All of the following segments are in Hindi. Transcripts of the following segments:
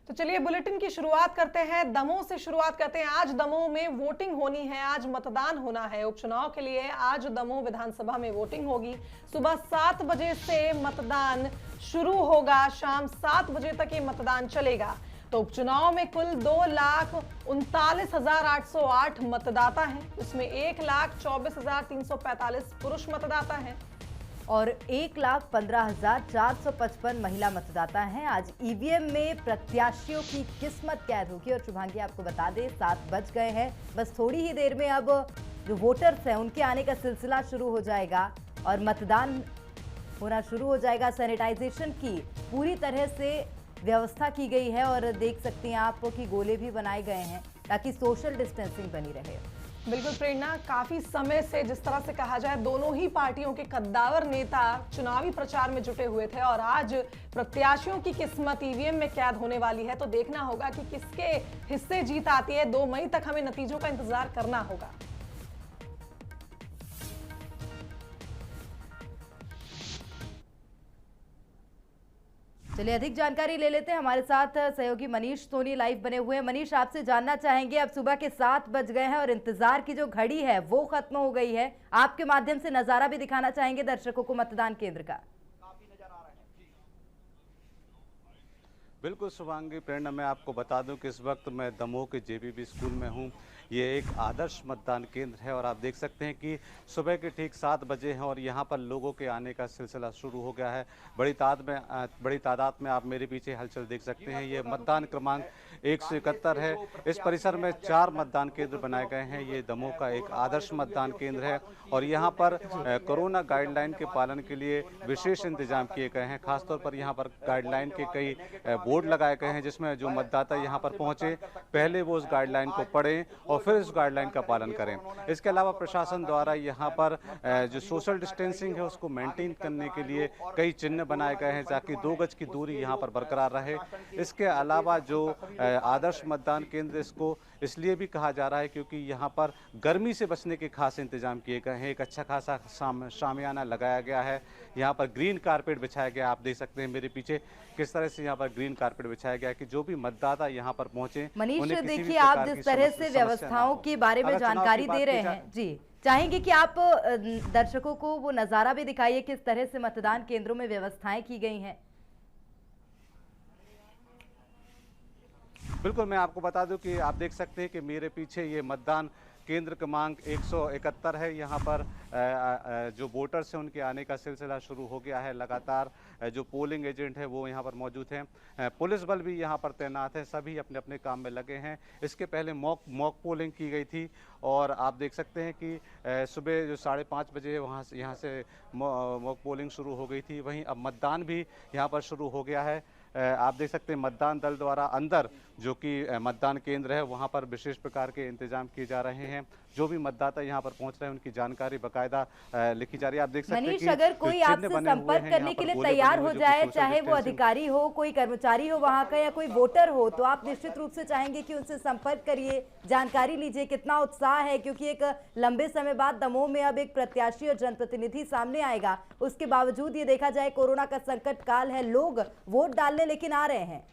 तो चलिए बुलेटिन की शुरुआत करते हैं, दमोह से शुरुआत करते हैं। आज दमोह में वोटिंग होनी है, आज मतदान होना है उपचुनाव के लिए। आज दमोह विधानसभा में वोटिंग होगी। सुबह 7 बजे से मतदान शुरू होगा, शाम 7 बजे तक ये मतदान चलेगा। तो उपचुनाव में कुल 2,39,808 मतदाता हैं, उसमें 1,24,345 पुरुष मतदाता हैं और 1,15,455 महिला मतदाता हैं। आज ईवीएम में प्रत्याशियों की किस्मत कैद होगी। और शुभांगी आपको बता दें 7 बज गए हैं, बस थोड़ी ही देर में अब जो वोटर्स हैं उनके आने का सिलसिला शुरू हो जाएगा और मतदान होना शुरू हो जाएगा। सैनिटाइजेशन की पूरी तरह से व्यवस्था की गई है और देख सकते हैं आप कि गोले भी बनाए गए हैं ताकि सोशल डिस्टेंसिंग बनी रहे। बिल्कुल प्रेरणा, काफी समय से जिस तरह से कहा जाए दोनों ही पार्टियों के कद्दावर नेता चुनावी प्रचार में जुटे हुए थे और आज प्रत्याशियों की किस्मत ईवीएम में कैद होने वाली है। तो देखना होगा कि किसके हिस्से जीत आती है। 2 मई तक हमें नतीजों का इंतजार करना होगा। चलिए अधिक जानकारी ले लेते हैं। हमारे साथ सहयोगी मनीष सोनी लाइव बने हुए हैं। मनीष, आपसे जानना चाहेंगे, अब सुबह के 7 बज गए हैं और इंतजार की जो घड़ी है वो खत्म हो गई है। आपके माध्यम से नजारा भी दिखाना चाहेंगे दर्शकों को मतदान केंद्र का। बिल्कुल शुभांगी, प्रेरणा, मैं आपको बता दूं कि इस वक्त मैं दमोह के जेबीबी स्कूल में हूं। ये एक आदर्श मतदान केंद्र है और आप देख सकते हैं कि सुबह के ठीक 7 बजे हैं और यहां पर लोगों के आने का सिलसिला शुरू हो गया है। बड़ी तादाद में आप मेरे पीछे हलचल देख सकते हैं। ये मतदान क्रमांक 171 है। इस परिसर में 4 मतदान केंद्र बनाए गए हैं। ये दमोह का एक आदर्श मतदान केंद्र है और यहाँ पर कोरोना गाइडलाइन के पालन के लिए विशेष इंतजाम किए गए हैं। खासतौर पर यहाँ पर गाइडलाइन के कई बोर्ड लगाए गए हैं जिसमें जो मतदाता यहाँ पर पहुंचे पहले वो उस गाइडलाइन को पढ़ें और फिर इस गाइडलाइन का पालन करें। इसके अलावा प्रशासन द्वारा यहाँ पर जो सोशल डिस्टेंसिंग है उसको मेंटेन करने के लिए कई चिन्ह बनाए गए हैं ताकि 2 गज की दूरी यहाँ पर बरकरार रहे। इसके अलावा जो आदर्श मतदान केंद्र इसको इसलिए भी कहा जा रहा है क्योंकि यहाँ पर गर्मी से बचने के खास इंतजाम किए गए हैं। एक अच्छा खासा शामियाना लगाया गया है। यहाँ पर ग्रीन कारपेट बिछाया गया। आप देख सकते हैं मेरे पीछे किस तरह से यहाँ पर ग्रीन कारपेट बिछाया गया है कि जो भी मतदाता यहाँ पर पहुंचे। मनीष, देखिए आप जिस तरह से व्यवस्थाओं के बारे में जानकारी दे रहे हैं, जी चाहेंगे कि आप दर्शकों को वो नजारा भी दिखाइए किस तरह से मतदान केंद्रों में व्यवस्थाएं की गई हैं। बिल्कुल, मैं आपको बता दूं कि आप देख सकते हैं कि मेरे पीछे ये मतदान केंद्र क्रमांक 171 है। यहाँ पर जो वोटर्स हैं उनके आने का सिलसिला शुरू हो गया है। लगातार जो पोलिंग एजेंट है वो यहाँ पर मौजूद हैं। पुलिस बल भी यहाँ पर तैनात है। सभी अपने अपने काम में लगे हैं। इसके पहले मॉक पोलिंग की गई थी और आप देख सकते हैं कि सुबह जो 5:30 बजे यहाँ से मॉक पोलिंग शुरू हो गई थी। वहीं अब मतदान भी यहाँ पर शुरू हो गया है। आप देख सकते हैं मतदान दल द्वारा अंदर जो कि मतदान केंद्र है वहां पर विशेष प्रकार के इंतजाम किए जा रहे हैं। जो भी मतदाता यहां पर पहुंच रहे हैं उनकी जानकारी बकायदा लिखी जा रही है। आप देख सकते हैं कि अगर कोई आपसे संपर्क करने के लिए तैयार हो जाए, चाहे वो अधिकारी हो, कोई कर्मचारी हो वहां का या कोई वोटर हो, तो आप निश्चित रूप से चाहेंगे कि उनसे संपर्क करिए, जानकारी लीजिए। कितना उत्साह है क्योंकि एक लंबे समय बाद दमोह में अब एक प्रत्याशी और जनप्रतिनिधि सामने आएगा। उसके बावजूद ये देखा जाए कोरोना का संकट काल है, लोग वोट डालने लेकिन आ रहे हैं।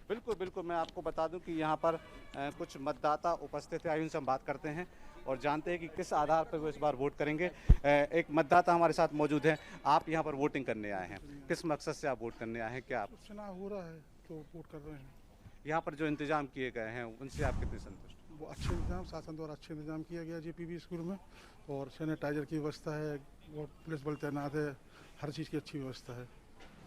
बिल्कुल बिल्कुल, मैं आपको बता दूं कि यहाँ पर कुछ मतदाता उपस्थित है। आइए उनसे हम बात करते हैं और जानते हैं कि किस आधार पर वो इस बार वोट करेंगे। एक मतदाता हमारे साथ मौजूद है। आप यहाँ पर वोटिंग करने आए हैं, किस मकसद से आप वोट करने आए हैं? क्या आप चुनाव हो रहा है तो वोट कर रहे हैं? यहाँ पर जो इंतजाम किए गए हैं उनसे आप कितने संतुष्ट? वो अच्छे इंतजाम, शासन द्वारा अच्छे इंतजाम किया गया जेपीबी स्कूल में और सैनिटाइजर की व्यवस्था है और पुलिस बल तैनात है। हर चीज़ की अच्छी व्यवस्था है।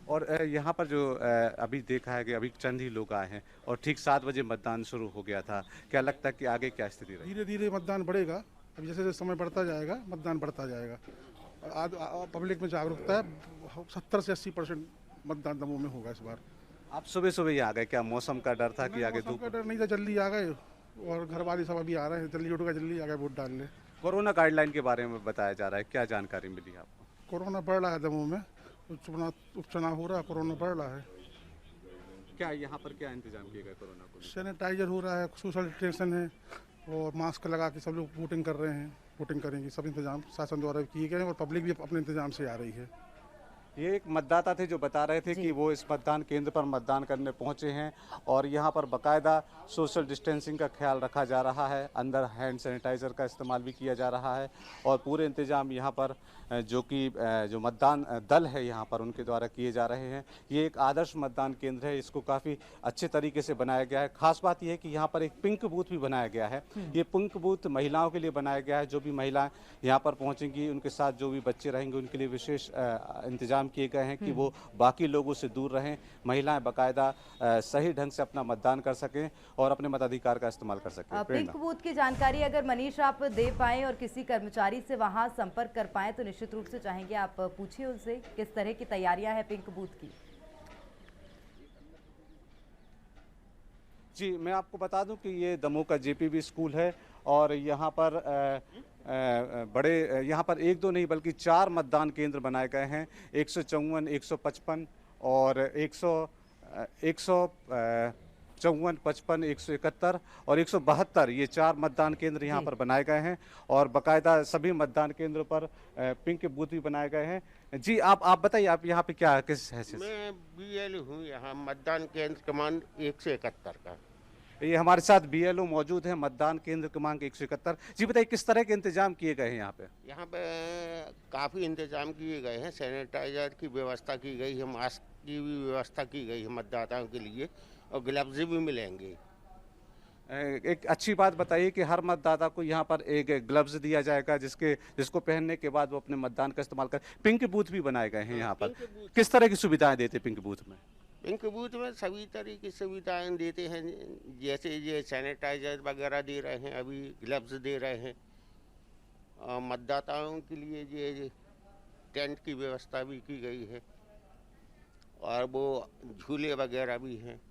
और यहाँ पर जो अभी देखा है कि अभी चंद ही लोग आए हैं और ठीक 7 बजे मतदान शुरू हो गया था। क्या लगता है कि आगे क्या स्थिति रहेगी? धीरे धीरे मतदान बढ़ेगा। अभी जैसे जैसे समय बढ़ता जाएगा मतदान बढ़ता जाएगा। पब्लिक में जागरूकता है। 70 से 80% मतदान दमोह में होगा इस बार। आप सुबह सुबह ही आ गए, क्या मौसम का डर था कि आगे धूप? का डर नहीं था, जल्दी आ गए और घर वाले सब अभी आ रहे हैं। जल्दी उठ गए, जल्दी आ गए वोट डालने। कोरोना गाइडलाइन के बारे में बताया जा रहा है, क्या जानकारी मिली आपको? कोरोना बढ़ रहा है दमोह में, उपचुनाव हो रहा है, कोरोना बढ़ रहा है। क्या यहाँ पर क्या इंतजाम किए गए कोरोना को? सैनिटाइजर हो रहा है, सोशल डिस्टेंशन है और मास्क लगा के सब लोग वोटिंग कर रहे हैं, वोटिंग करेंगे। सब इंतजाम शासन द्वारा किए गए हैं और पब्लिक भी अपने इंतजाम से आ रही है। ये एक मतदाता थे जो बता रहे थे कि वो इस मतदान केंद्र पर मतदान करने पहुंचे हैं और यहाँ पर बाकायदा सोशल डिस्टेंसिंग का ख्याल रखा जा रहा है, अंदर हैंड सैनिटाइज़र का इस्तेमाल भी किया जा रहा है और पूरे इंतजाम यहाँ पर जो मतदान दल है यहाँ पर उनके द्वारा किए जा रहे हैं। ये एक आदर्श मतदान केंद्र है, इसको काफ़ी अच्छे तरीके से बनाया गया है। खास बात यह है कि यहाँ पर एक पिंक बूथ भी बनाया गया है। ये पिंक बूथ महिलाओं के लिए बनाया गया है। जो भी महिलाएं यहाँ पर पहुँचेंगी उनके साथ जो भी बच्चे रहेंगे उनके लिए विशेष इंतजाम किए गए हैं कि वो बाकी लोगों से दूर रहें, महिलाएं बाकायदा सही ढंग से अपना मतदान कर सकें और अपने मताधिकार का इस्तेमाल कर सकें। पिंक बूथ की जानकारी अगर मनीष आप दे पाएं और किसी कर्मचारी से वहां संपर्क कर पाएं तो निश्चित रूप से चाहेंगे आप पूछिए उनसे किस तरह की तैयारियां हैं पिंक बूथ की। जी, मैं आपको बता दूं कि ये दमोह का जेपीबी स्कूल है और यहाँ पर यहाँ पर एक दो नहीं बल्कि 4 मतदान केंद्र बनाए गए हैं। 154, 155 और 154, 55, 171 और 172 ये 4 मतदान केंद्र यहाँ पर बनाए गए हैं और बाकायदा सभी मतदान केंद्रों पर पिंक बूथ भी बनाए गए हैं। जी, आप बताइए, आप यहाँ पे क्या किस हैसियत से? मैं बीएलओ हूँ, यहाँ मतदान केंद्र क्रमांक 171 का। ये हमारे साथ बीएलओ मौजूद है, मतदान केंद्र क्रमांक 171। जी बताइए, किस तरह के इंतजाम किए गए हैं यहाँ पे? यहाँ पे काफ़ी इंतजाम किए गए हैं, सैनिटाइजर की व्यवस्था की गई है, मास्क की भी व्यवस्था की गई है मतदाताओं के लिए और ग्लव्स भी मिलेंगे। एक अच्छी बात बताइए कि हर मतदाता को यहाँ पर एक ग्लव्स दिया जाएगा जिसको पहनने के बाद वो अपने मतदान का इस्तेमाल कर। पिंक बूथ भी बनाए गए हैं यहाँ पर, किस तरह की सुविधाएं देते पिंक बूथ में? पिंक बूथ में सभी तरह की सुविधाएं देते हैं, जैसे ये सैनिटाइजर वगैरह दे रहे हैं, अभी ग्लव्स दे रहे हैं और मतदाताओं के लिए ये टेंट की व्यवस्था भी की गई है और वो झूले वगैरह भी हैं।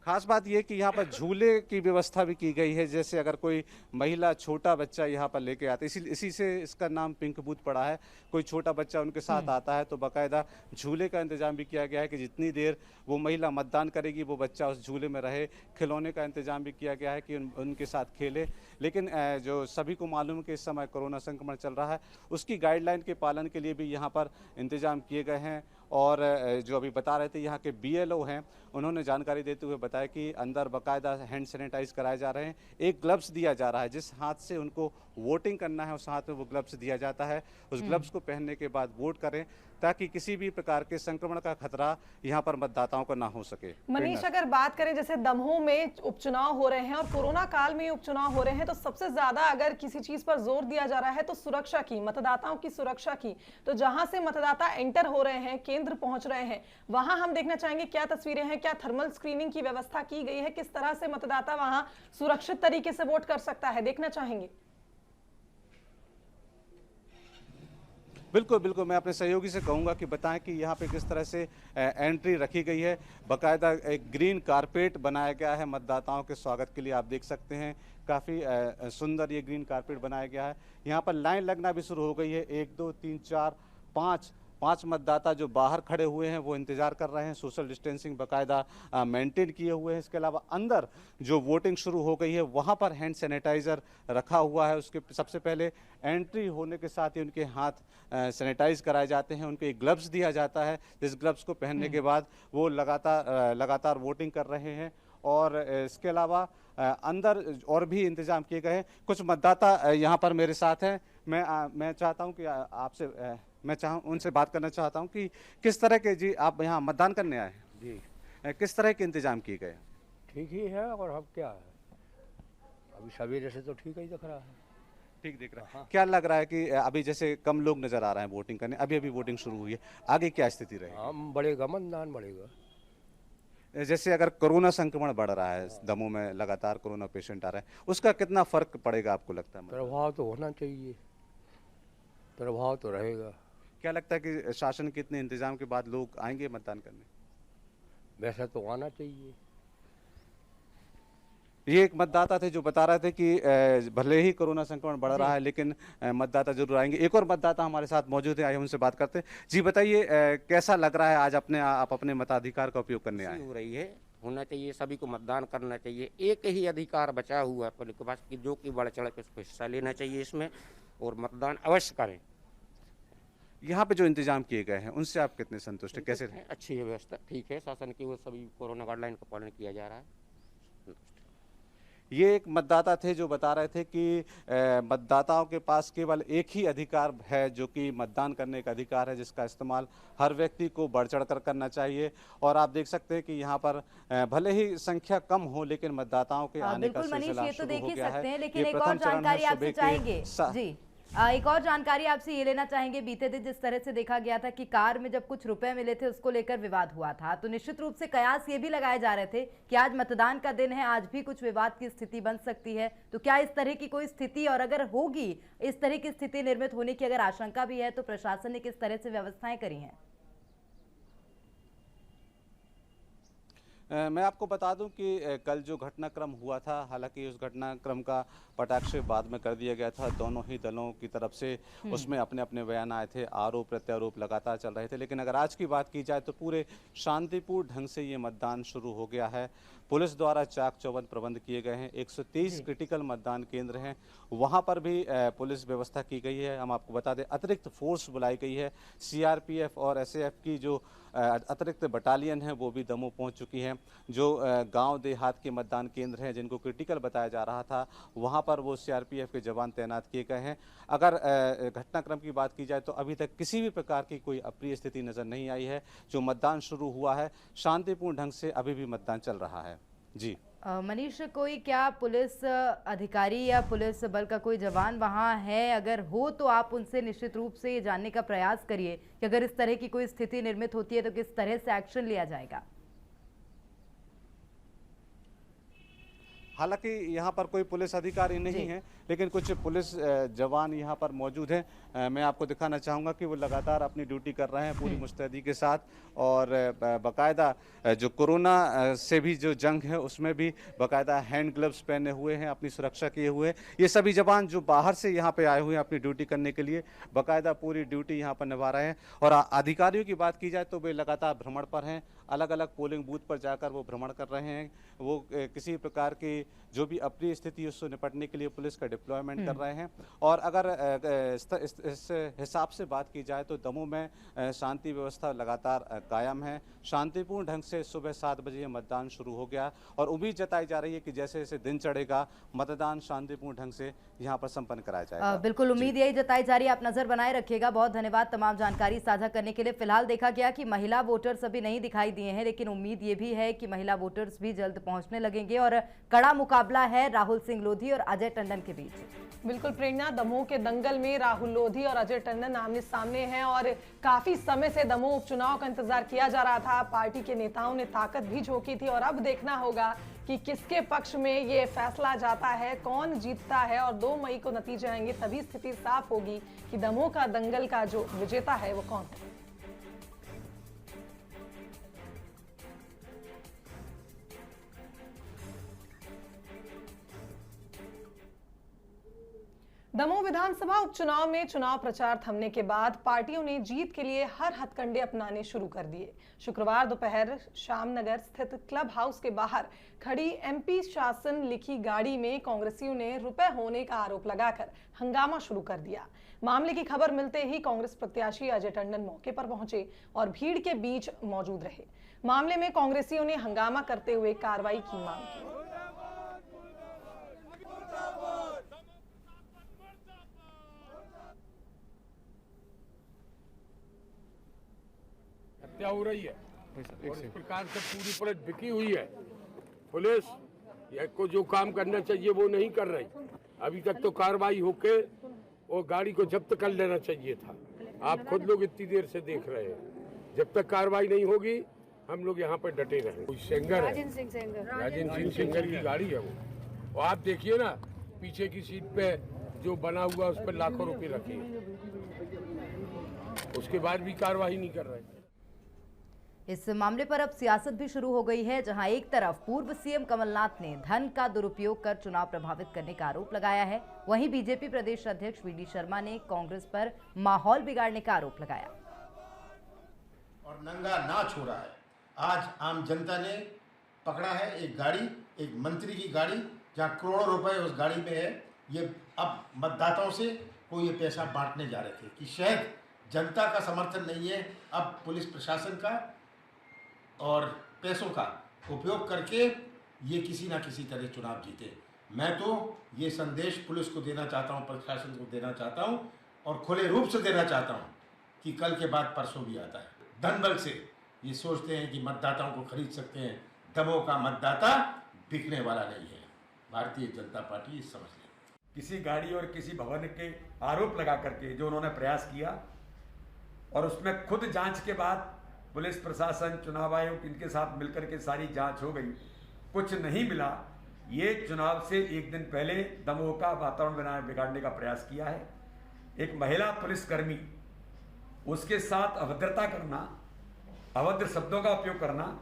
खास बात यह कि यहाँ पर झूले की व्यवस्था भी की गई है, जैसे अगर कोई महिला छोटा बच्चा यहाँ पर लेके आते इसी से इसका नाम पिंक बूथ पड़ा है। कोई छोटा बच्चा उनके साथ आता है तो बाकायदा झूले का इंतजाम भी किया गया है कि जितनी देर वो महिला मतदान करेगी वो बच्चा उस झूले में रहे। खिलौने का इंतजाम भी किया गया है कि उनके साथ खेले। लेकिन जो सभी को मालूम है कि इस समय कोरोना संक्रमण चल रहा है, उसकी गाइडलाइन के पालन के लिए भी यहाँ पर इंतजाम किए गए हैं। और जो अभी बता रहे थे यहाँ के बीएलओ हैं, उन्होंने जानकारी देते हुए बताया कि अंदर बाकायदा हैंड सैनिटाइज कराए जा रहे हैं। एक ग्लव्स दिया जा रहा है, जिस हाथ से उनको वोटिंग करना है उस हाथ में वो ग्लव्स दिया जाता है। उस ग्लव्स को पहनने के बाद वोट करें ताकि किसी भी प्रकार के संक्रमण का खतरा यहाँ पर मतदाताओं को ना हो सके। मनीष, अगर बात करें जैसे दमोह में उपचुनाव हो रहे हैं और कोरोना काल में उपचुनाव हो रहे हैं, तो सबसे ज्यादा अगर किसी चीज पर जोर दिया जा रहा है तो सुरक्षा की, मतदाताओं की सुरक्षा की। तो जहां से मतदाता एंटर हो रहे हैं, केंद्र पहुंच रहे हैं, वहां हम देखना चाहेंगे क्या तस्वीरें हैं, क्या थर्मल स्क्रीनिंग की व्यवस्था की गई है, किस तरह से मतदाता वहां सुरक्षित तरीके से वोट कर सकता है, देखना चाहेंगे। बिल्कुल बिल्कुल, मैं अपने सहयोगी से कहूंगा कि बताएं कि यहाँ पे किस तरह से एंट्री रखी गई है। बाकायदा एक ग्रीन कारपेट बनाया गया है मतदाताओं के स्वागत के लिए। आप देख सकते हैं काफ़ी सुंदर ये ग्रीन कारपेट बनाया गया है। यहाँ पर लाइन लगना भी शुरू हो गई है। 1 2 3 4 5 मतदाता जो बाहर खड़े हुए हैं वो इंतजार कर रहे हैं। सोशल डिस्टेंसिंग बाकायदा मेंटेन किए हुए हैं। इसके अलावा अंदर जो वोटिंग शुरू हो गई है वहाँ पर हैंड सैनिटाइज़र रखा हुआ है। उसके सबसे पहले एंट्री होने के साथ ही उनके हाथ सैनिटाइज कराए जाते हैं, उनको एक ग्लव्स दिया जाता है, जिस ग्लव्स को पहनने के बाद वो लगातार वोटिंग कर रहे हैं। और इसके अलावा अंदर और भी इंतजाम किए गए हैं। कुछ मतदाता यहाँ पर मेरे साथ हैं। मैं चाहता हूँ कि उनसे बात करना चाहता हूँ कि किस तरह के, जी आप यहाँ मतदान करने आए हैं जी, किस तरह के इंतजाम किए गए? ठीक ही है। और अब क्या है, अभी सवेरे से तो ठीक ही दिख रहा है। ठीक दिख रहा है। क्या लग रहा है कि अभी जैसे कम लोग नजर आ रहे हैं वोटिंग करने, अभी वोटिंग शुरू हुई है, आगे क्या स्थिति रहेगी? हाँ, बढ़ेगा, मतदान बढ़ेगा। जैसे अगर कोरोना संक्रमण बढ़ रहा है, दमोह में लगातार कोरोना पेशेंट आ रहे हैं, उसका कितना फर्क पड़ेगा आपको लगता है? प्रभाव तो होना चाहिए, प्रभाव तो रहेगा। क्या लगता है कि शासन के इतने इंतजाम के बाद लोग आएंगे मतदान करने? वैसे तो आना चाहिए। ये एक मतदाता थे जो बता रहे थे कि भले ही कोरोना संक्रमण बढ़ रहा है लेकिन मतदाता जरूर आएंगे। एक और मतदाता हमारे साथ मौजूद है, आइए उनसे बात करते हैं। जी बताइए, कैसा लग रहा है आज आप अपने मताधिकार का उपयोग करने आए? हो रही है, होना चाहिए, सभी को मतदान करना चाहिए। एक ही अधिकार बचा हुआ है पुलिस के पास कि जो कि बढ़ चढ़ के उसको हिस्सा लेना चाहिए इसमें और मतदान अवश्य करें। यहाँ पे जो इंतजाम किए गए हैं उनसे आप कितने संतुष्ट हैं, कैसे है, अच्छी है व्यवस्था, ठीक है, शासन की वो सभी कोरोना गाइडलाइन का पालन किया जा रहा है। ये एक मतदाता थे जो बता रहे थे कि मतदाताओं के पास केवल एक ही अधिकार है जो कि मतदान करने का अधिकार है, जिसका इस्तेमाल हर व्यक्ति को बढ़ चढ़ कर करना चाहिए। और आप देख सकते हैं कि यहाँ पर भले ही संख्या कम हो लेकिन मतदाताओं के आने का बिल्कुल मनीष, सिलसिला ये तो शुरू देख हो ही गया सकते हैं, है। लेकिन ये एक और प्रथम चरण जानकारी है आपसे सुबह के चाहेंगे जी। एक और जानकारी आपसे ये लेना चाहेंगे, बीते दिन जिस तरह से देखा गया था कि कार में जब कुछ रुपए मिले थे उसको लेकर विवाद हुआ था, तो निश्चित रूप से कयास ये भी लगाए जा रहे थे कि आज मतदान का दिन है, आज भी कुछ विवाद की स्थिति बन सकती है। तो क्या इस तरह की कोई स्थिति, और अगर होगी इस तरह की स्थिति निर्मित होने की अगर आशंका भी है, तो प्रशासन ने किस तरह से व्यवस्थाएं करी हैं? मैं आपको बता दूं कि कल जो घटनाक्रम हुआ था, हालांकि उस घटनाक्रम का पटाक्षेप बाद में कर दिया गया था, दोनों ही दलों की तरफ से उसमें अपने अपने बयान आए थे, आरोप प्रत्यारोप लगातार चल रहे थे। लेकिन अगर आज की बात की जाए तो पूरे शांतिपूर्ण ढंग से ये मतदान शुरू हो गया है। पुलिस द्वारा चाक चौबंद प्रबंध किए गए हैं, 130 क्रिटिकल मतदान केंद्र हैं, वहाँ पर भी पुलिस व्यवस्था की गई है। हम आपको बता दें अतिरिक्त फोर्स बुलाई गई है, सीआरपीएफ और एसएएफ की जो अतिरिक्त बटालियन है वो भी दमोह पहुंच चुकी हैं। जो गांव देहात के मतदान केंद्र हैं जिनको क्रिटिकल बताया जा रहा था, वहां पर वो सीआरपीएफ के जवान तैनात किए गए हैं। अगर घटनाक्रम की बात की जाए तो अभी तक किसी भी प्रकार की कोई अप्रिय स्थिति नजर नहीं आई है। जो मतदान शुरू हुआ है शांतिपूर्ण ढंग से अभी भी मतदान चल रहा है। जी मनीष, कोई क्या पुलिस अधिकारी या पुलिस बल का कोई जवान वहां है? अगर हो तो आप उनसे निश्चित रूप से ये जानने का प्रयास करिए कि अगर इस तरह की कोई स्थिति निर्मित होती है तो किस तरह से एक्शन लिया जाएगा। हालांकि यहाँ पर कोई पुलिस अधिकारी नहीं है, लेकिन कुछ पुलिस जवान यहाँ पर मौजूद हैं। मैं आपको दिखाना चाहूँगा कि वो लगातार अपनी ड्यूटी कर रहे हैं पूरी मुस्तैदी के साथ, और बाकायदा जो कोरोना से भी जो जंग है उसमें भी बाकायदा हैंड ग्लव्स पहने हुए हैं, अपनी सुरक्षा किए हुए। ये सभी जवान जो बाहर से यहाँ पे आए हुए हैं अपनी ड्यूटी करने के लिए, बाकायदा पूरी ड्यूटी यहाँ पर निभा रहे हैं। और अधिकारियों की बात की जाए तो वे लगातार भ्रमण पर हैं, अलग अलग पोलिंग बूथ पर जाकर वो भ्रमण कर रहे हैं। वो किसी प्रकार की जो भी अप्रिय स्थिति है उससे निपटने के लिए पुलिस का डिप्लॉयमेंट कर रहे हैं। और अगर इस हिसाब से बात की जाए तो दमोह में शांति व्यवस्था लगातार कायम है। शांतिपूर्ण ढंग से सुबह 7 बजे मतदान शुरू हो गया और उम्मीद जताई जा रही है कि जैसे जैसे दिन चढ़ेगा मतदान शांतिपूर्ण ढंग से यहाँ पर संपन्न कराया जाएगा। बिल्कुल उम्मीद यही जताई जा रही है, आप नजर बनाए रखिएगा। बहुत धन्यवाद तमाम जानकारी साझा करने के लिए। फिलहाल देखा गया कि महिला वोटर्स अभी नहीं दिखाई दिए हैं, लेकिन उम्मीद ये भी है कि महिला वोटर्स भी जल्द पहुंचने लगेंगे और कड़ा मुकाबला है राहुल सिंह लोधी और अजय टंडन के बीच। बिल्कुल प्रेरणा, दमोह के दंगल में राहुल लोधी और अजय टंडन आमने सामने हैं और काफी समय से दमोह उपचुनाव का इंतजार किया जा रहा था। पार्टी के नेताओं ने ताकत भी झोंकी थी और अब देखना होगा कि किसके पक्ष में ये फैसला जाता है, कौन जीतता है। और 2 मई को नतीजे आएंगे, तभी स्थिति साफ होगी कि दमोह का दंगल का जो विजेता है वो कौन है। दमोह विधानसभा उपचुनाव में चुनाव प्रचार थमने के बाद पार्टियों ने जीत के लिए हर हथकंडे अपनाने शुरू कर दिए। शुक्रवार दोपहर शामनगर स्थित क्लब हाउस के बाहर खड़ी एमपी शासन लिखी गाड़ी में कांग्रेसियों ने रुपए होने का आरोप लगाकर हंगामा शुरू कर दिया। मामले की खबर मिलते ही कांग्रेस प्रत्याशी अजय टंडन मौके पर पहुंचे और भीड़ के बीच मौजूद रहे। मामले में कांग्रेसियों ने हंगामा करते हुए कार्रवाई की मांग की। हत्या हो रही है और इस प्रकार से पूरी पुलिस बिकी हुई है। पुलिस को जो काम करना चाहिए वो नहीं कर रही। अभी तक तो कार्रवाई होके वो गाड़ी को जब्त कर लेना चाहिए था। आप खुद लोग इतनी देर से देख रहे हैं, जब तक कार्रवाई नहीं होगी हम लोग यहाँ पर डटे रहेंगे। कोई सेंगर है, राजेंद्र सिंह सेंगर की गाड़ी है वो। आप देखिए ना पीछे की सीट पे जो बना हुआ उस पर लाखों रुपए रखे हैं, उसके बाद भी कार्रवाई नहीं कर रहे। इस मामले पर अब सियासत भी शुरू हो गई है, जहां एक तरफ पूर्व सीएम कमलनाथ ने धन का दुरुपयोग कर चुनाव प्रभावित करने का आरोप लगाया है, वहीं बीजेपी प्रदेश अध्यक्ष वीडी शर्मा ने कांग्रेस पर माहौल बिगाड़ने का आरोप लगाया और नंगा नाच हो रहा है। आज आम जनता ने पकड़ा है एक गाड़ी, एक मंत्री की गाड़ी, जहां करोड़ों रुपए उस गाड़ी में है। ये अब मतदाताओं से कोई ये पैसा बांटने जा रहे थे कि शायद जनता का समर्थन नहीं है। अब पुलिस प्रशासन का और पैसों का उपयोग करके ये किसी ना किसी तरह चुनाव जीते। मैं तो ये संदेश पुलिस को देना चाहता हूँ, प्रशासन को देना चाहता हूँ और खुले रूप से देना चाहता हूँ कि कल के बाद परसों भी आता है। धन बल से ये सोचते हैं कि मतदाताओं को खरीद सकते हैं। दमोह का मतदाता बिकने वाला नहीं है। भारतीय जनता पार्टी समझ ले। किसी गाड़ी और किसी भवन के आरोप लगा करके जो उन्होंने प्रयास किया और उसमें खुद जांच के बाद पुलिस प्रशासन, चुनाव आयोग इनके साथ मिलकर के सारी जांच हो गई, कुछ नहीं मिला। ये चुनाव से एक दिन पहले दमोह का वातावरण बिगाड़ने का प्रयास किया है। एक महिला पुलिसकर्मी, उसके साथ अभद्रता करना, अभद्र शब्दों का उपयोग करना,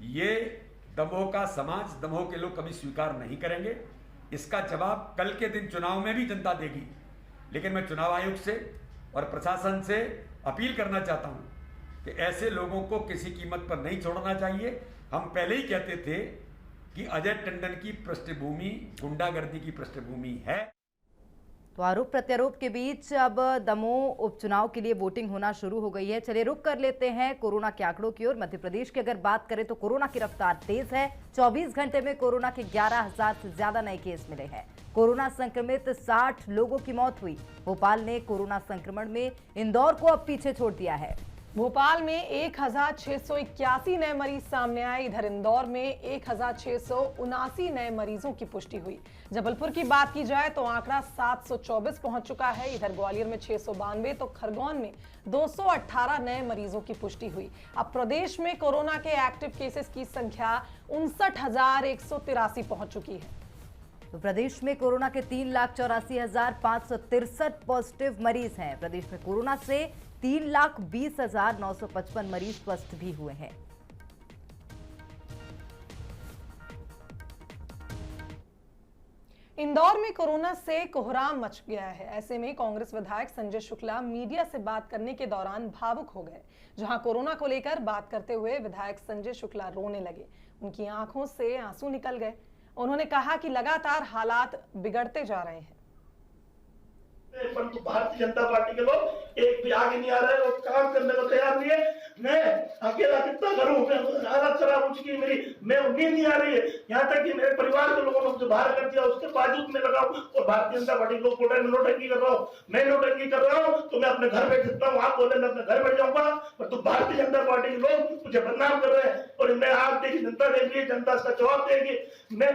ये दमोह का समाज, दमोह के लोग कभी स्वीकार नहीं करेंगे। इसका जवाब कल के दिन चुनाव में भी जनता देगी। लेकिन मैं चुनाव आयोग से और प्रशासन से अपील करना चाहता हूं कि ऐसे लोगों को किसी कीमत पर नहीं छोड़ना चाहिए। हम पहले ही कहते थे कि अजय टंडन की पृष्ठभूमि गुंडागर्दी की पृष्ठभूमि है। तो आरोप प्रत्यारोप के बीच अब दमोह उपचुनाव के लिए वोटिंग होना शुरू हो गई है। चलिए रुक कर लेते हैं कोरोना के आंकड़ों की ओर। मध्य प्रदेश की अगर बात करें तो कोरोना की रफ्तार तेज है। 24 घंटे में कोरोना के 11,000 से ज्यादा नए केस मिले हैं। कोरोना संक्रमित 60 लोगों की मौत हुई। भोपाल ने कोरोना संक्रमण में इंदौर को अब पीछे छोड़ दिया है। भोपाल में 1,681 नए मरीज सामने आए। इधर इंदौर में 1,679 नए मरीजों की पुष्टि हुई। जबलपुर की बात की जाए तो आंकड़ा 724 पहुंच चुका है। इधर ग्वालियर में 692 तो खरगोन में 218 नए मरीजों की पुष्टि हुई। अब प्रदेश में कोरोना के एक्टिव केसेस की संख्या 59,183 पहुंच चुकी है। तो प्रदेश में कोरोना के 3,84,563 पॉजिटिव मरीज हैं। प्रदेश में कोरोना से 3,20,955 मरीज स्वस्थ भी हुए हैं। इंदौर में कोरोना से कोहराम मच गया है। ऐसे में कांग्रेस विधायक संजय शुक्ला मीडिया से बात करने के दौरान भावुक हो गए। जहां कोरोना को लेकर बात करते हुए विधायक संजय शुक्ला रोने लगे। उनकी आंखों से आंसू निकल गए। उन्होंने कहा कि लगातार हालात बिगड़ते जा रहे हैं। परंतु भारतीय जनता पार्टी के लोग एक भी आगे नहीं आ रहे और काम करने को तैयार नहीं है। मैं अकेला कितना करूं, मैं हालत खराब हो चुकी है मेरी, मैं उम्मीद नहीं आ रही है। यहाँ तक कि मेरे परिवार के लोगों ने मुझे बाहर कर दिया, उसके बावजूद मैं लगा हूं। और भारतीय जनता पार्टी के लोग बोल रहे हैं नोटंकी कर रहा हूँ। मैं नोटंकी कर रहा हूँ तो मैं अपने घर बैठ सकता हूँ। आप बोले मैं अपने घर बैठ जाऊंगा, पर तो भारतीय जनता पार्टी के लोग मुझे बदनाम कर रहे हैं। और मैं आप देखिए, जनता देख रही है, जनता इसका जवाब देगी। मैं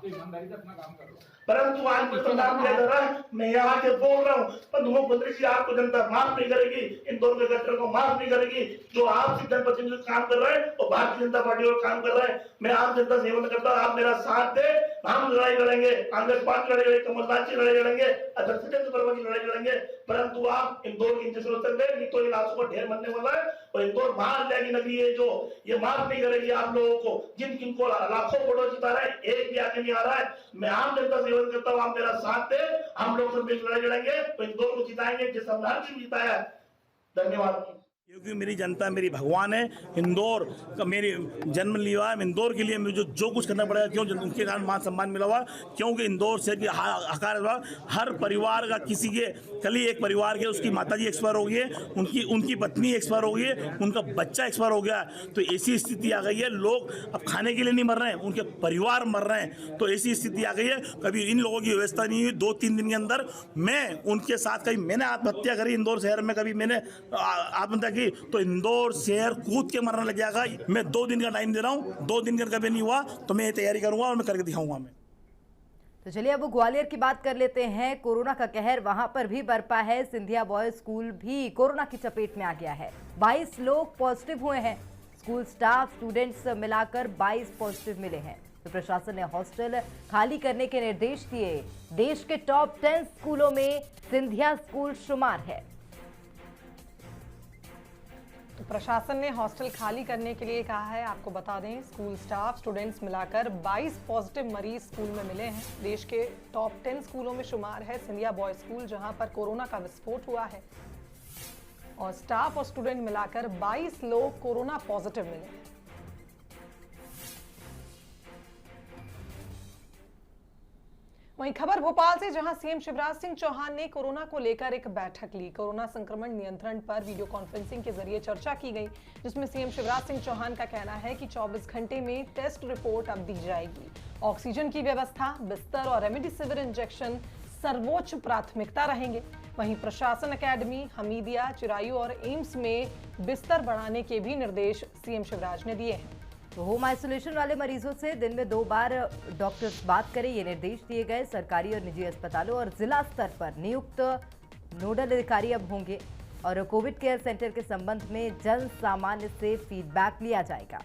ईमानदारी से अपना काम कर रहा हूँ, परंतु आज कोई बदनाम नहीं कर रहा है। मैं यहाँ आके बोल रहा हूँ, पर मुख्यमंत्री जी आपको जनता माफ नहीं करेगी, इंदौर के कलेक्टर को माफ नहीं करेगी। जो आप जनप्रतिनिधि काम कर रहे हैं और भारतीय जनता पार्टी और काम कर रहे हैं। मैं आम जनता से निवेदन करता हूँ, आप मेरा साथ दे। हम लड़ाई लड़ेंगे, कांग्रेस पार्टी लड़ाई लड़ेंगे, कमलनाथ जी लड़ाई लड़ेंगे, अध्यक्ष सत्येंद्र वर्मा की लड़ाई लड़ेंगे। परंतु आप इंदौर की इंतजार कर रहे, नहीं तो इलाकों को ढेर मरने वाला है। और इंदौर बाहर जाएगी नगरी है जो ये माफ नहीं करेगी आप लोगों को, जिनको लाखों वोटों जिता रहे हैं, एक भी आगे नहीं आ रहा है। मैं आम जनता से निवेदन करता हूँ, आप मेरा साथ दे। हम लोग सब मिलकर लड़ाई लड़ेंगे तो इंदौर को जिताएंगे, जिस हमने जिताया। धन्यवाद। क्योंकि मेरी जनता मेरी भगवान है। इंदौर का मेरी जन्म लिया है। इंदौर के लिए मुझे जो कुछ करना पड़ेगा, क्यों उनके कारण मान सम्मान मिला हुआ, क्योंकि इंदौर शहर की हकार हर परिवार का, किसी के कल ही एक परिवार के उसकी माताजी एक्सपायर हो गई है, उनकी पत्नी एक्सपायर हो गई है, उनका बच्चा एक्सपायर हो गया। तो ऐसी स्थिति आ गई है, लोग अब खाने के लिए नहीं मर रहे हैं, उनके परिवार मर रहे हैं। तो ऐसी स्थिति आ गई है। कभी इन लोगों की व्यवस्था नहीं हुई। 2-3 दिन के अंदर मैं उनके साथ, कभी मैंने आत्महत्या करी इंदौर शहर में, कभी मैंने आत्महत्या की, तो इंदौर शहर कूद के मरने लग जाएगा। मैं 2 दिन का टाइम दे रहा हूँ। 2 दिन का कभी नहीं हुआ तो मैं ये तैयारी करूंगा और मैं करके दिखाऊंगा। मैं तो चलिए अब ग्वालियर की बात कर लेते हैं। कोरोना का कहर वहां पर भी बरपा है। सिंधिया बॉयज स्कूल भी कोरोना की चपेट में आ गया है। 22 लोग पॉजिटिव हुए हैं। स्कूल स्टाफ, स्टूडेंट्स मिलाकर 22 पॉजिटिव मिले हैं। तो प्रशासन ने हॉस्टल खाली करने के निर्देश दिए। देश के टॉप 10 स्कूलों में सिंधिया स्कूल शुमार है। तो प्रशासन ने हॉस्टल खाली करने के लिए कहा है। आपको बता दें, स्कूल स्टाफ, स्टूडेंट्स मिलाकर 22 पॉजिटिव मरीज स्कूल में मिले हैं। देश के टॉप 10 स्कूलों में शुमार है सिंधिया बॉयज स्कूल, जहां पर कोरोना का विस्फोट हुआ है। और स्टाफ और स्टूडेंट मिलाकर 22 लोग कोरोना पॉजिटिव मिले हैं। वहीं खबर भोपाल से, जहां सीएम शिवराज सिंह चौहान ने कोरोना को लेकर एक बैठक ली। कोरोना संक्रमण नियंत्रण पर वीडियो कॉन्फ्रेंसिंग के जरिए चर्चा की गई, जिसमें सीएम शिवराज सिंह चौहान का कहना है कि 24 घंटे में टेस्ट रिपोर्ट अब दी जाएगी। ऑक्सीजन की व्यवस्था, बिस्तर और रेमडेसिविर इंजेक्शन सर्वोच्च प्राथमिकता रहेंगे। वहीं प्रशासन अकेडमी, हमीदिया, चिरायू और एम्स में बिस्तर बढ़ाने के भी निर्देश सीएम शिवराज ने दिए हैं। तो होम आइसोलेशन वाले मरीजों से दिन में 2 बार डॉक्टर्स बात करें, ये निर्देश दिए गए। सरकारी और निजी अस्पतालों और जिला स्तर पर नियुक्त नोडल अधिकारी अब होंगे और कोविड केयर सेंटर के संबंध में जन सामान्य से फीडबैक लिया जाएगा।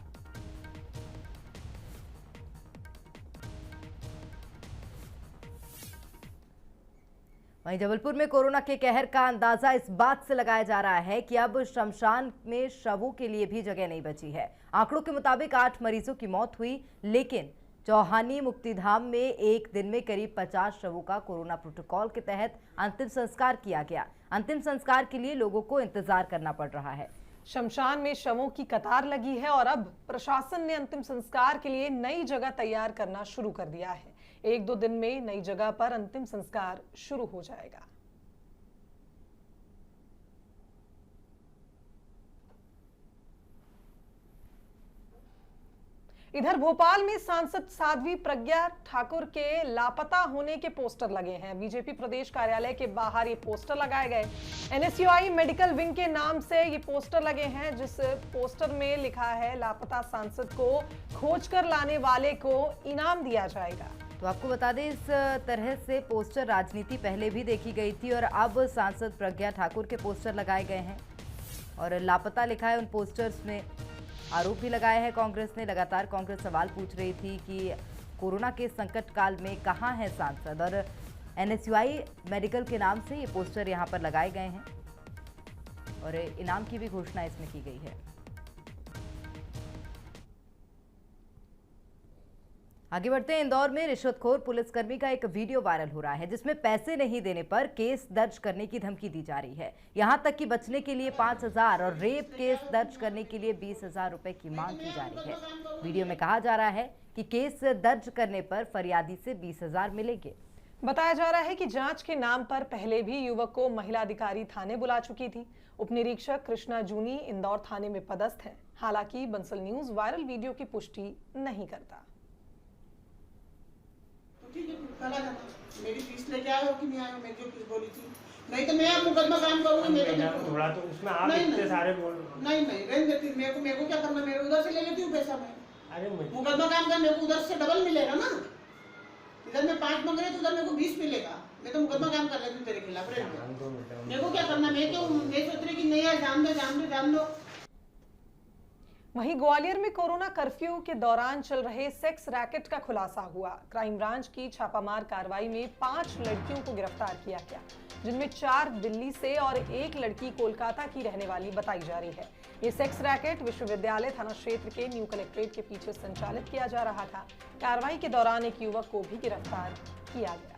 वहीं जबलपुर में कोरोना के कहर का अंदाजा इस बात से लगाया जा रहा है कि अब शमशान में शवों के लिए भी जगह नहीं बची है। आंकड़ों के मुताबिक 8 मरीजों की मौत हुई, लेकिन चौहानी मुक्तिधाम में एक दिन में करीब 50 शवों का कोरोना प्रोटोकॉल के तहत अंतिम संस्कार किया गया। अंतिम संस्कार के लिए लोगों को इंतजार करना पड़ रहा है। शमशान में शवों की कतार लगी है और अब प्रशासन ने अंतिम संस्कार के लिए नई जगह तैयार करना शुरू कर दिया है। 1-2 दिन में नई जगह पर अंतिम संस्कार शुरू हो जाएगा। इधर भोपाल में सांसद साध्वी प्रज्ञा ठाकुर के लापता होने के पोस्टर लगे हैं। बीजेपी प्रदेश कार्यालय के बाहर ये पोस्टर लगाए गए। एनएसयूआई मेडिकल विंग के नाम से ये पोस्टर लगे हैं, जिस पोस्टर में लिखा है, लापता सांसद को खोजकर लाने वाले को इनाम दिया जाएगा। तो आपको बता दें, इस तरह से पोस्टर राजनीति पहले भी देखी गई थी और अब सांसद प्रज्ञा ठाकुर के पोस्टर लगाए गए हैं और लापता लिखा है उन पोस्टर्स में। आरोप भी लगाया है कांग्रेस ने। लगातार कांग्रेस सवाल पूछ रही थी कि कोरोना के संकट काल में कहां है सांसद, और एनएसयूआई मेडिकल के नाम से ये पोस्टर यहां पर लगाए गए हैं और इनाम की भी घोषणा इसमें की गई है। आगे बढ़ते हैं। इंदौर में रिश्वतखोर पुलिसकर्मी का एक वीडियो वायरल हो रहा है, जिसमें पैसे नहीं देने पर केस दर्ज करने की धमकी दी जा रही है। यहां तक कि बचने के लिए 5,000 और रेप केस दर्ज करने के लिए 20,000 रुपए की मांग की जा रही है। वीडियो में कहा जा रहा है कि केस दर्ज करने पर फरियादी से 20,000 मिलेंगे। बताया जा रहा है कि जांच के नाम पर पहले भी युवक को महिला अधिकारी थाने बुला चुकी थी। उप निरीक्षक कृष्णा जूनी इंदौर थाने में पदस्थ है। हालांकि बंसल न्यूज वायरल वीडियो की पुष्टि नहीं करता। ठीक है, कल आ जाना। मेरी फीस लेके आए हो कि नहीं आए हो, मैं जो फीस बोली थी, नहीं तो मैं आप मुकदमा काम करूंगी। मेरे को थोड़ा तो उसमें आप इतने सारे बोल नहीं रहने देती। मेरे को क्या करना, मेरे उधर से ले लेती हूँ पैसा मैं। अरे मुकदमा काम कर, मेरे को उधर से डबल मिलेगा ना। इधर में 5 मांग रहे तो उधर मेरे को 20 मिलेगा। मैं तो मुकदमा काम कर लेती हूँ तेरे खिलाफ। मेरे को क्या करना, मैं क्यों मैं सोच रही कि नहीं यार, जान दो। वहीं ग्वालियर में कोरोना कर्फ्यू के दौरान चल रहे सेक्स रैकेट का खुलासा हुआ। क्राइम ब्रांच की छापामार कार्रवाई में 5 लड़कियों को गिरफ्तार किया गया, जिनमें 4 दिल्ली से और 1 लड़की कोलकाता की रहने वाली बताई जा रही है। ये सेक्स रैकेट विश्वविद्यालय थाना क्षेत्र के न्यू कलेक्ट्रेट के पीछे संचालित किया जा रहा था। कार्रवाई के दौरान एक युवक को भी गिरफ्तार किया गया।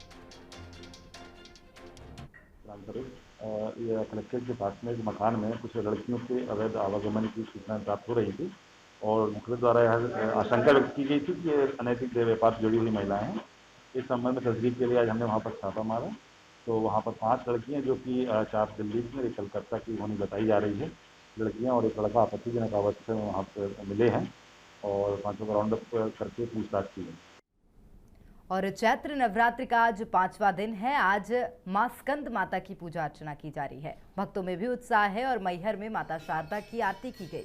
ये कलेक्ट्रेट के पास में एक मकान में कुछ लड़कियों के अवैध आवागमन की सूचना प्राप्त हो रही थी और मुखबिर द्वारा यह आशंका व्यक्त की गई थी कि ये अनैतिक व्यापार से जुड़ी हुई महिलाएं हैं। इस संबंध में तस्दीक के लिए आज हमने वहाँ पर छापा मारा। तो वहाँ पर 5 लड़कियाँ, जो कि 4 दिल्ली में, एक कलकत्ता की होनी बताई जा रही है लड़कियाँ, और एक लड़का आपत्तिजनक अवस्था में वहाँ पर मिले हैं और 5 को राउंड अप करके पूछताछ की है। और चैत्र नवरात्रि का आज 5वां दिन है। आज मां स्कंद माता की पूजा अर्चना की जा रही है। भक्तों में भी उत्साह है और मैहर में माता शारदा की आरती की गई।